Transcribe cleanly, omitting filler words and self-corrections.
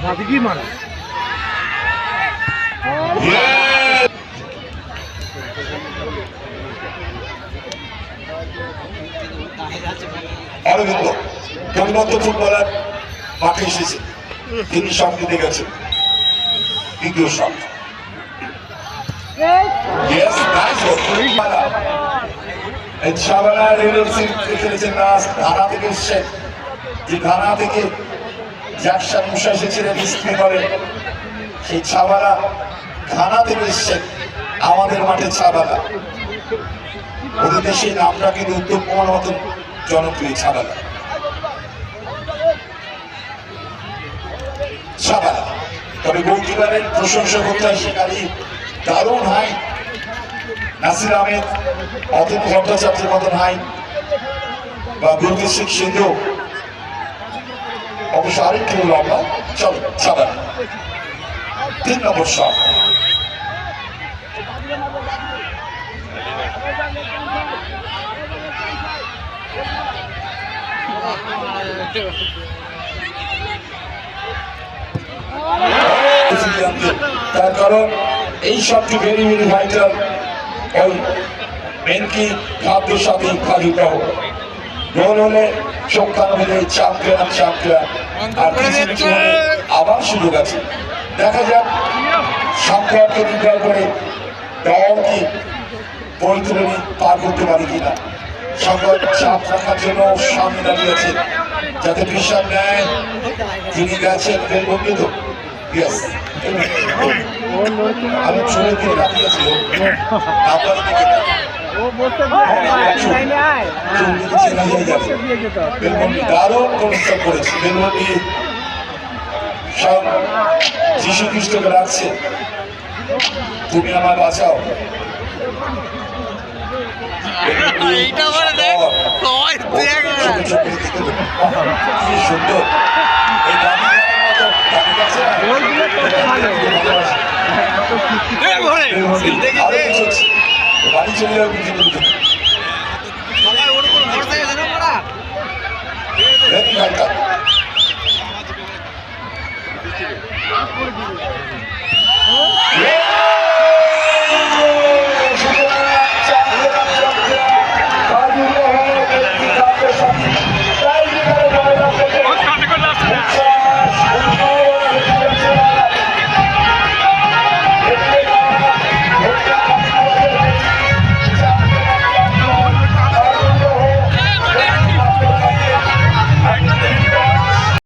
ভাবি কি মানে অরবিন্দ পরিণত ফুটবলার মাঠে এসেছে, তিনি শট দিতে গেছেন। দ্বিতীয় শট, খেলেছেন ধারা থেকে এসছেন, যে ধারা থেকে জ্যাকসন মুসা এসেছিলেন স্ত্রী করে, সেই ছাবালা ঘানা থেকে এসছেন আমাদের মাঠে ছাবালা। ওদের দেশে নামটা কিন্তু উত্তম কুমার মতন জনপ্রিয় ছাবালা। ছাবালা তবে গোলকিপারের প্রশংসা করতে হয়, সেখানে দারুণ হাই নাসির আহমেদ, অতীন ভট্টাচার্যের মতন হাই বা গুরুদেব সিং সিন্ধু, অবশ্য আরেকটু লম্বা। চলো ছাবালা 3 নম্বর শট। তার কারণ এই শটটি ভেরি ভেরি ভাইটাল। ওই মেনকি খাদ্যের সাথে খাজুটাও গোল হলে সংখ্যান হলে চ্যাম্পিয়ন চ্যাম্পিয়ন। আর আবার সুযোগ আছে, দেখা যাক সংখ্যাকে নির্ভর করে দল কি পরিতুলনী পার করতে পারে কিনা। সংখ্যা চাপ রাখার জন্য সামনে দাঁড়িয়েছে, যাতে বিশাল নেয় যিনি গেছেন বেলবন্ধিত। আমি চলে দিয়ে রাখিয়েছি দারুণ পরিশ্রম করেছি। বেলবন্দি সব যীশু খ্রিস্টকে রাখছে, তুমি আমার বাঁচাও। সুন্দর এই বাড়ি চলে যাবে।